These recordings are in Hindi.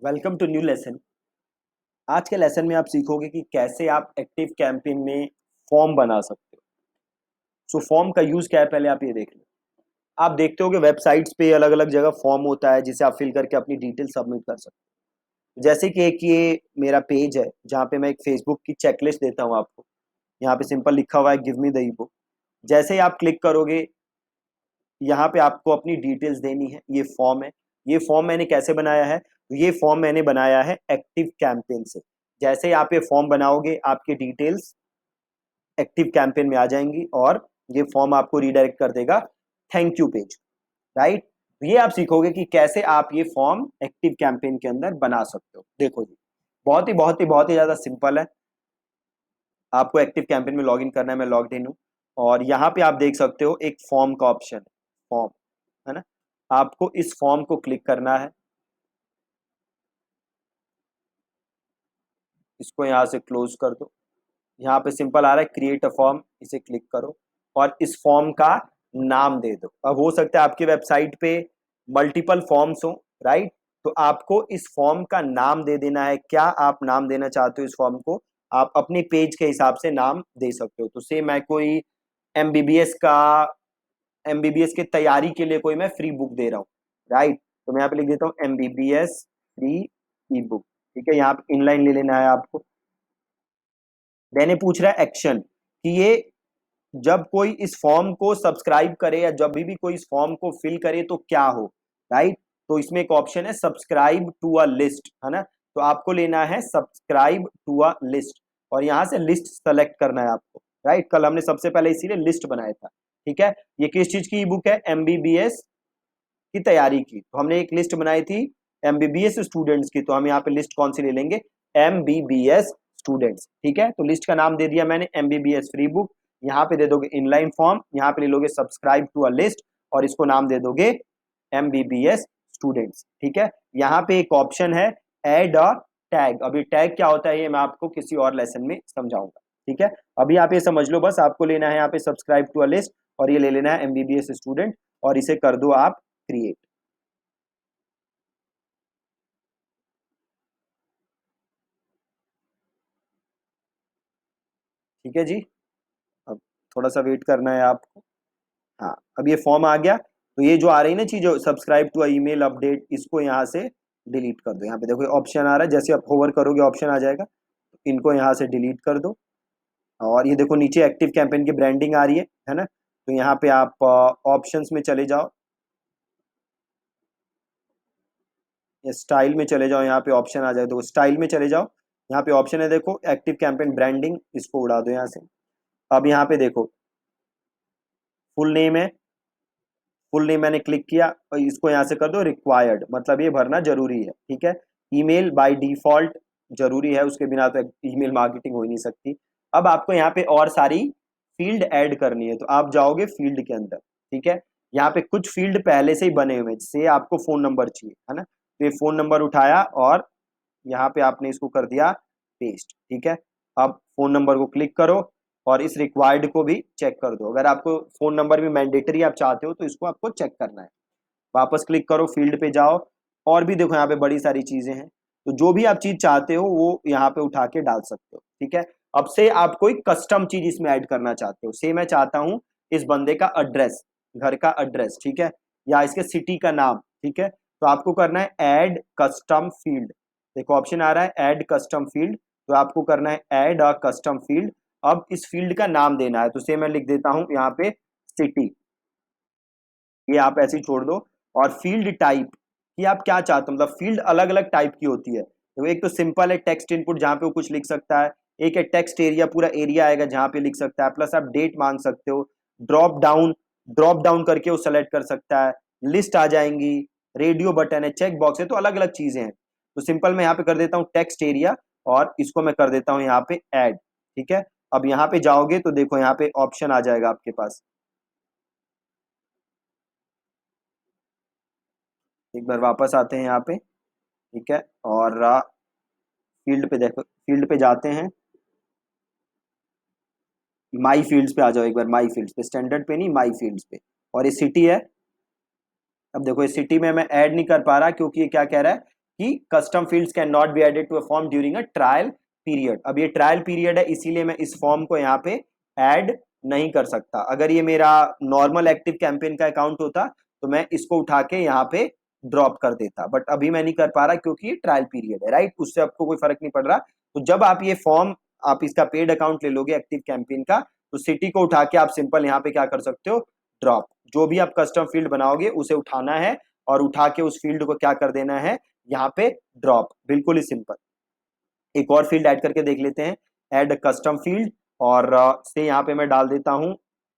Welcome to new lesson. आज के लेसन में आप सीखोगे कि कैसे आप एक्टिव कैंपेन में फॉर्म बना सकते हो। फॉर्म का यूज क्या है, पहले आप ये देख लो। आप देखते हो कि वेबसाइट्स पे अलग अलग जगह फॉर्म होता है जिसे आप फिल करके अपनी डिटेल सबमिट कर सकते हो। जैसे कि एक ये मेरा पेज है जहाँ पे मैं एक फेसबुक की चेकलिस्ट देता हूँ आपको। यहाँ पे सिंपल लिखा हुआ है गिव मी द ईबुक। जैसे ही आप क्लिक करोगे, यहाँ पे आपको अपनी डिटेल्स देनी है। ये फॉर्म है। ये फॉर्म मैंने कैसे बनाया है? ये फॉर्म मैंने बनाया है एक्टिव कैंपेन से। जैसे ही आप ये फॉर्म बनाओगे, आपकी डिटेल्स एक्टिव कैंपेन में आ जाएंगी और ये फॉर्म आपको रीडायरेक्ट कर देगा थैंक यू पेज। राइट। ये आप सीखोगे कि कैसे आप ये फॉर्म एक्टिव कैंपेन के अंदर बना सकते हो। देखो जी, बहुत ही ज्यादा सिंपल है। आपको एक्टिव कैंपेन में लॉग इन करना है। मैं लॉग इन हूँ और यहाँ पे आप देख सकते हो एक फॉर्म का ऑप्शन है, फॉर्म, है ना। आपको इस फॉर्म को क्लिक करना है। इसको यहाँ से क्लोज कर दो। यहाँ पे सिंपल आ रहा है क्रिएट अ फॉर्म, इसे क्लिक करो और इस फॉर्म का नाम दे दो। अब हो सकता है आपकी वेबसाइट पे मल्टीपल फॉर्म्स हो, राइट। तो आपको इस फॉर्म का नाम दे देना है। क्या आप नाम देना चाहते हो इस फॉर्म को? आप अपने पेज के हिसाब से नाम दे सकते हो। तो से मैं कोई एमबीबीएस का एमबीबीएस की तैयारी के लिए कोई मैं फ्री बुक दे रहा हूँ, राइट। तो मैं यहाँ पे लिख देता हूँ एमबीबीएस फ्री ई बुक। ठीक है, यहाँ पे इनलाइन ले लेना है आपको। मैंने पूछ रहा है एक्शन कि ये जब कोई इस फॉर्म को सब्सक्राइब करे या जब भी कोई इस फॉर्म को फिल करे तो क्या हो, राइट। तो इसमें एक ऑप्शन है सब्सक्राइब टू अ लिस्ट, है ना। तो आपको लेना है सब्सक्राइब टू अ लिस्ट और यहां से लिस्ट सेलेक्ट करना है आपको, राइट। कल हमने सबसे पहले इसीलिए लिस्ट बनाया था। ठीक है, ये किस चीज की ई बुक है? एमबीबीएस की तैयारी की। तो हमने एक लिस्ट बनाई थी एमबीबीएस स्टूडेंट्स की। तो हम यहाँ पे लिस्ट कौन सी ले लेंगे? MBBS students. ठीक है, तो लिस्ट का नाम दे दिया मैंने एमबीबीएस फ्री बुक। यहाँ पे दे दोगे इनलाइन फॉर्म, यहाँ पे ले लोगे सब्सक्राइब टू अ लिस्ट और इसको नाम दे दोगे एमबीबीएस स्टूडेंट्स। ठीक है, यहाँ पे एक ऑप्शन है एड अ टैग। अभी टैग क्या होता है ये मैं आपको किसी और लेसन में समझाऊंगा। ठीक है, अभी आप ये समझ लो बस। आपको लेना है यहाँ पे सब्सक्राइब टू अ लिस्ट और ये ले लेना है एमबीबीएस स्टूडेंट और इसे कर दो आप क्रिएट। ठीक है जी। अब थोड़ा सा वेट करना है आपको। हाँ, अब ये फॉर्म आ गया। तो ये जो आ रही है ना चीज, सब्सक्राइब टू ईमेल अपडेट, इसको यहाँ से डिलीट कर दो। यहाँ पे देखो ऑप्शन आ रहा है, जैसे आप होवर करोगे ऑप्शन आ जाएगा। इनको यहाँ से डिलीट कर दो और ये देखो नीचे एक्टिव कैंपेन की ब्रांडिंग आ रही है ना। तो यहाँ पे आप ऑप्शंस में चले जाओ, या स्टाइल में चले जाओ। यहाँ पे ऑप्शन आ जाए तो स्टाइल में चले जाओ। यहाँ पे ऑप्शन है देखो एक्टिव कैंपेन ब्रांडिंग, इसको उड़ा दो यहाँ से। अब यहाँ पे देखो फुल नेम है। फुल नेम मैंने क्लिक किया और इसको यहाँ से कर दो रिक्वायर्ड, मतलब ये भरना जरूरी है। ठीक है, ईमेल बाय डिफॉल्ट जरूरी है, उसके बिना तो ईमेल मार्केटिंग हो ही नहीं सकती। अब आपको यहाँ पे और सारी फील्ड ऐड करनी है, तो आप जाओगे फील्ड के अंदर। ठीक है, यहाँ पे कुछ फील्ड पहले से ही बने हुए हैं, जैसे आपको फोन नंबर चाहिए, है ना। तो ये फोन नंबर उठाया और यहाँ पे आपने इसको कर दिया पेस्ट। ठीक है, अब फोन नंबर को क्लिक करो और इस रिक्वायर्ड को भी चेक कर दो। अगर आपको फोन नंबर भी मैंडेटरी आप चाहते हो तो इसको आपको चेक करना है। वापस क्लिक करो, फील्ड पे जाओ और भी देखो यहाँ पे बड़ी सारी चीजें हैं। तो जो भी आप चीज चाहते हो वो यहाँ पे उठा के डाल सकते हो। ठीक है, अब से आप कोई कस्टम चीज इसमें ऐड करना चाहते हो। से मैं चाहता हूं इस बंदे का एड्रेस, घर का एड्रेस, ठीक है, या इसके सिटी का नाम। ठीक है, तो आपको करना है ऐड कस्टम फील्ड। देखो ऑप्शन आ रहा है ऐड कस्टम फील्ड, तो आपको करना है ऐड अ कस्टम फील्ड। अब इस फील्ड का नाम देना है, तो से मैं लिख देता हूं यहाँ पे सिटी। ये आप ऐसे ही छोड़ दो। और फील्ड टाइप कि आप क्या चाहते हो, मतलब फील्ड अलग अलग टाइप की होती है। तो एक तो सिंपल है टेक्स्ट इनपुट जहां पे वो कुछ लिख सकता है। एक है टेक्स्ट एरिया, पूरा एरिया आएगा जहां पे लिख सकता है। प्लस आप डेट मांग सकते हो। ड्रॉप डाउन, ड्रॉप डाउन करके वो सेलेक्ट कर सकता है। लिस्ट आ जाएंगी, रेडियो बटन है, चेक बॉक्स है, तो अलग अलग चीजें हैं। तो सिंपल मैं यहाँ पे कर देता हूँ टेक्स्ट एरिया और इसको मैं कर देता हूँ यहाँ पे ऐड। ठीक है, अब यहाँ पे जाओगे तो देखो यहाँ पे ऑप्शन आ जाएगा आपके पास। एक बार वापस आते हैं यहाँ पे। ठीक है, और फील्ड पे देखो, फील्ड पे जाते हैं, माई फील्ड्स पे आ जाओ। एक बार माई फील्ड्स पे, स्टैंडर्ड पे नहीं, माई फील्ड्स पे। और ये सिटी है। अब देखो ये सिटी में मैं ऐड नहीं कर पा रहा क्योंकि ये क्या कह रहा है, कि custom fields can not be added to a form during a trial period. अब ये ट्रायल पीरियड है, इसीलिए मैं इस फॉर्म को यहाँ पे ऐड नहीं कर सकता। अगर ये मेरा नॉर्मल एक्टिव कैंपेन का अकाउंट होता तो मैं इसको उठा के यहाँ पे ड्रॉप कर देता, बट अभी मैं नहीं कर पा रहा क्योंकि ये ट्रायल पीरियड है, राइट। उससे आपको कोई फर्क नहीं पड़ रहा। तो जब आप ये फॉर्म, आप इसका पेड अकाउंट ले लोगे एक्टिव कैंपेन का, तो सिटी को उठा के आप सिंपल यहाँ पे क्या कर सकते हो, ड्रॉप। जो भी आप कस्टम फील्ड बनाओगे उसे उठाना है और उठा के उस फील्ड को क्या कर देना है, यहाँ पे ड्रॉप। बिल्कुल ही सिंपल। एक और फील्ड ऐड करके देख लेते हैं, ऐड कस्टम फील्ड, और से यहाँ पे मैं डाल देता हूं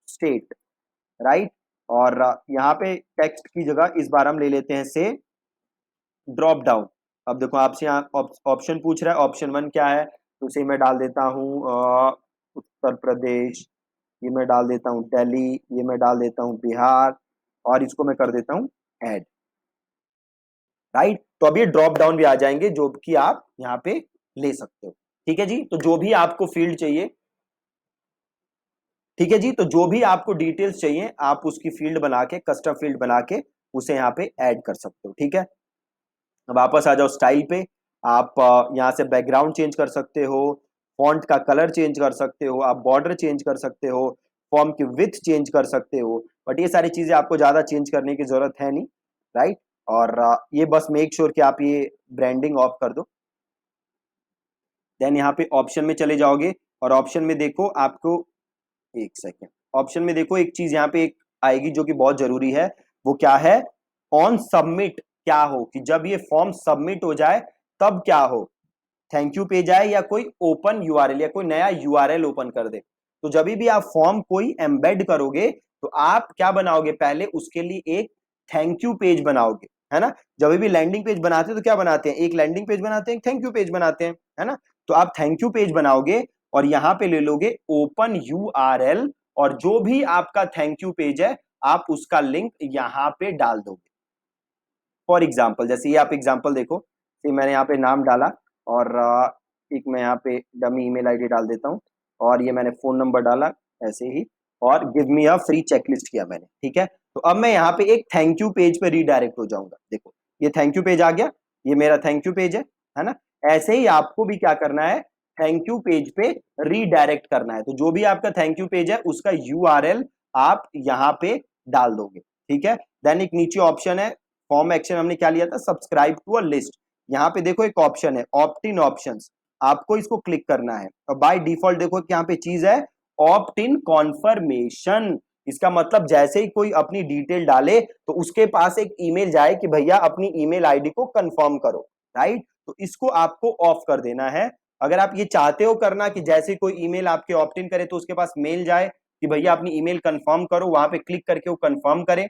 स्टेट, राइट। और यहाँ पे टेक्स्ट की जगह इस बार हम ले लेते हैं से ड्रॉप डाउन। अब देखो आपसे यहाँ ऑप्शन पूछ रहा है, ऑप्शन 1 क्या है, तो इसे मैं डाल देता हूँ उत्तर प्रदेश, ये मैं डाल देता हूँ दिल्ली, ये मैं डाल देता हूँ बिहार, और इसको मैं कर देता हूँ ऐड, राइट। तो अब ये ड्रॉप डाउन भी आ जाएंगे जो कि आप यहाँ पे ले सकते हो। ठीक है जी, तो जो भी आपको फील्ड चाहिए, ठीक है जी, तो जो भी आपको डिटेल्स चाहिए आप उसकी फील्ड बना के, कस्टम फील्ड बना के उसे यहाँ पे ऐड कर सकते हो। ठीक है, अब वापस आ जाओ स्टाइल पे। आप यहाँ से बैकग्राउंड चेंज कर सकते हो, फॉन्ट का कलर चेंज कर सकते हो, आप बॉर्डर चेंज कर सकते हो, फॉर्म की विड्थ चेंज कर सकते हो, बट ये सारी चीजें आपको ज्यादा चेंज करने की जरूरत है नहीं, राइट। और ये बस मेक श्योर कि आप ये ब्रांडिंग ऑफ कर दो। देन यहाँ पे ऑप्शन में चले जाओगे और ऑप्शन में देखो आपको, एक सेकेंड, ऑप्शन में देखो एक चीज यहाँ पे एक आएगी जो कि बहुत जरूरी है। वो क्या है, ऑन सबमिट क्या हो, कि जब ये फॉर्म सबमिट हो जाए तब क्या हो, थैंक यू पेज आए या कोई ओपन यूआरएल या कोई नया यूआरएल ओपन कर दे। तो जब भी आप फॉर्म कोई एम्बेड करोगे तो आप क्या बनाओगे, पहले उसके लिए एक थैंक यू पेज बनाओगे, है ना। जब भी लैंडिंग पेज बनाते हैं तो क्या बनाते हैं, एक लैंडिंग पेज बनाते हैं, एक थैंक यू पेज बनाते हैं, है ना। तो आप थैंक यू पेज बनाओगे और यहां पे ले लोगे ओपन यूआरएल, और जो भी आपका थैंक यू पेज है आप उसका लिंक यहां पे डाल दोगे। फॉर एग्जाम्पल, जैसे ये आप एग्जाम्पल देखो, कि मैंने यहाँ पे नाम डाला और एक मैं यहाँ पे डमी ईमेल आईडी डाल देता हूँ, और ये मैंने फोन नंबर डाला ऐसे ही, और give me a free checklist किया मैंने। ठीक है, तो अब मैं यहाँ पे एक थैंक यू पेज पे रीडायरेक्ट हो जाऊंगा। देखो ये थैंक यू पेज आ गया, ये मेरा थैंक यू पेज है ना। ऐसे ही आपको भी क्या करना है, थैंक यू पेज पे रीडायरेक्ट करना है। तो जो भी आपका थैंक यू पेज है उसका यूआरएल आप यहाँ पे डाल दोगे। ठीक है, देन एक नीचे ऑप्शन है, फॉर्म एक्शन हमने क्या लिया था, सब्सक्राइब टू अ लिस्ट। यहाँ पे देखो एक ऑप्शन है ऑप्ट इन ऑप्शंस, आपको इसको क्लिक करना है। और बाय डिफॉल्ट देखो कि यहाँ पे चीज है ऑप्ट इन कॉन्फर्मेशन। इसका मतलब जैसे ही कोई अपनी डिटेल डाले तो उसके पास एक ईमेल जाए कि भैया अपनी ईमेल आईडी को कंफर्म करो, राइट। तो इसको आपको ऑफ कर देना है। अगर आप ये चाहते हो करना कि जैसे कोई ईमेल आपके ऑप्ट इन करे तो उसके पास मेल जाए कि भैया अपनी ईमेल कंफर्म करो, वहां पे क्लिक करके वो कंफर्म करे,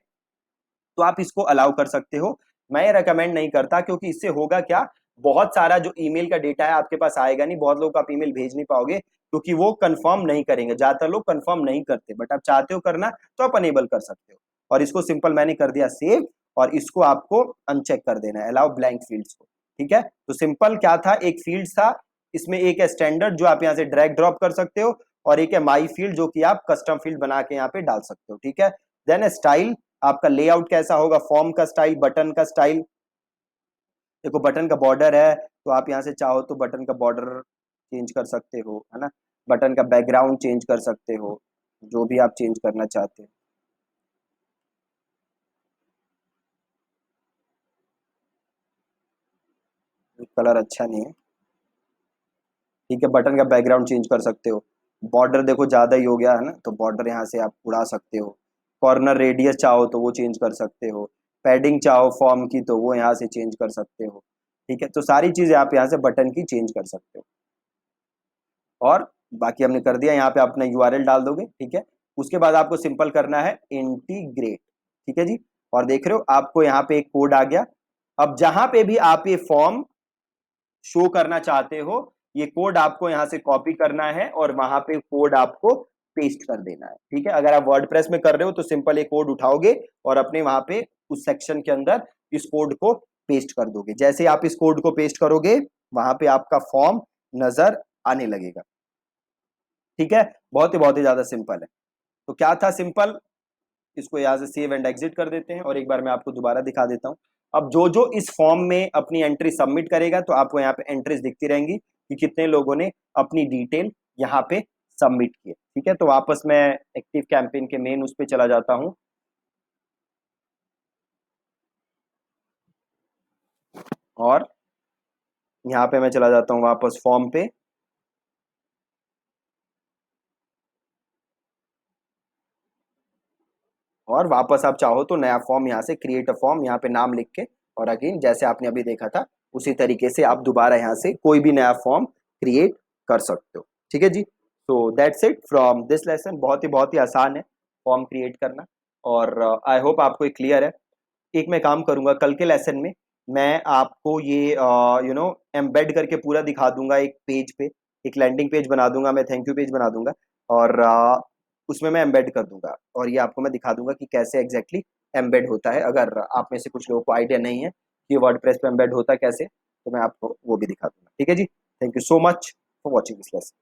तो आप इसको अलाउ कर सकते हो। मैं ये रेकमेंड नहीं करता, क्योंकि इससे होगा क्या, बहुत सारा जो ईमेल का डेटा है आपके पास आएगा नहीं, बहुत लोग आप ईमेल भेज नहीं पाओगे क्योंकि वो कंफर्म नहीं करेंगे। ज्यादातर लोग कंफर्म नहीं करते, बट आप चाहते हो करना तो आप अनेबल कर सकते हो। और इसको सिंपल मैंने कर दिया सेव, और इसको आपको अनचेक कर देना है, अलाउ ब्लैंक फील्ड्स को। ठीक है, तो सिंपल क्या था, एक फील्ड था, इसमें एक है स्टैंडर्ड जो आप यहाँ से ड्रैग ड्रॉप कर सकते हो, और एक है माई फील्ड जो कि आप कस्टम फील्ड बना के यहाँ पे डाल सकते हो। ठीक है, देन स्टाइल, आपका लेआउट कैसा होगा, फॉर्म का स्टाइल, बटन का स्टाइल। देखो बटन का बॉर्डर है तो आप यहाँ से चाहो तो बटन का बॉर्डर चेंज कर सकते हो, है ना। बटन का बैकग्राउंड चेंज कर सकते हो, जो भी आप चेंज करना चाहते हो। कलर अच्छा नहीं है, ठीक है। बटन का बैकग्राउंड चेंज कर सकते हो। बॉर्डर देखो ज्यादा ही हो गया है ना, तो बॉर्डर यहाँ से आप उड़ा सकते हो। कॉर्नर रेडियस चाहो तो वो चेंज कर सकते हो। पैडिंग चाहो फॉर्म की तो वो यहाँ से चेंज कर सकते हो। ठीक है, तो सारी चीजें आप यहाँ से बटन की चेंज कर सकते हो। और बाकी हमने कर दिया, यहाँ पे आप अपना यूआरएल डाल दोगे। ठीक है, उसके बाद आपको सिंपल करना है इंटीग्रेट। ठीक है जी, और देख रहे हो आपको यहाँ पे एक कोड आ गया। अब जहां पे भी आप ये फॉर्म शो करना चाहते हो, ये कोड आपको यहाँ से कॉपी करना है और वहां पे कोड आपको पेस्ट कर देना है। ठीक है, अगर आप वर्डप्रेस में कर रहे हो तो सिंपल एक कोड उठाओगे और अपने वहां पे उस सेक्शन के अंदर इस कोड को पेस्ट कर दोगे। जैसे आप इस कोड को पेस्ट करोगे वहां पे आपका फॉर्म नजर आने लगेगा। ठीक है, बहुत ही ज्यादा सिंपल है। तो क्या था सिंपल, इसको यहाँ से सेव एंड एग्जिट कर देते हैं और एक बार मैं आपको दोबारा दिखा देता हूँ। अब जो जो इस फॉर्म में अपनी एंट्री सबमिट करेगा तो आपको यहाँ पे एंट्रीज दिखती रहेंगी कि कितने लोगों ने अपनी डिटेल यहाँ पे सबमिट किए। ठीक है, तो वापस मैं एक्टिव कैंपेन के मेन उस पे चला जाता हूँ और यहाँ पे मैं चला जाता हूँ वापस फॉर्म पे। और वापस आप चाहो तो नया फॉर्म यहाँ से क्रिएट अ फॉर्म यहाँ पे नाम लिख के, और अगेन जैसे आपने अभी देखा था उसी तरीके से आप दोबारा यहाँ से कोई भी नया फॉर्म क्रिएट कर सकते हो। ठीक है जी, तो that's it from this lesson. बहुत ही आसान है फॉर्म क्रिएट करना, और आई होप आपको ये क्लियर है। एक मैं काम करूंगा, कल के लेसन में मैं आपको ये एम्बेड करके पूरा दिखा दूंगा एक पेज पे, एक लैंडिंग पेज बना दूंगा मैं, थैंक यू पेज बना दूंगा, और उसमें मैं एम्बेड कर दूंगा, और ये आपको मैं दिखा दूंगा कि कैसे एग्जैक्टली एम्बेड होता है। अगर आप में से कुछ लोगों को आइडिया नहीं है कि वर्डप्रेस पे एम्बेड होता है कैसे, तो मैं आपको वो भी दिखा दूंगा। ठीक है जी, thank you so much for watching this lesson.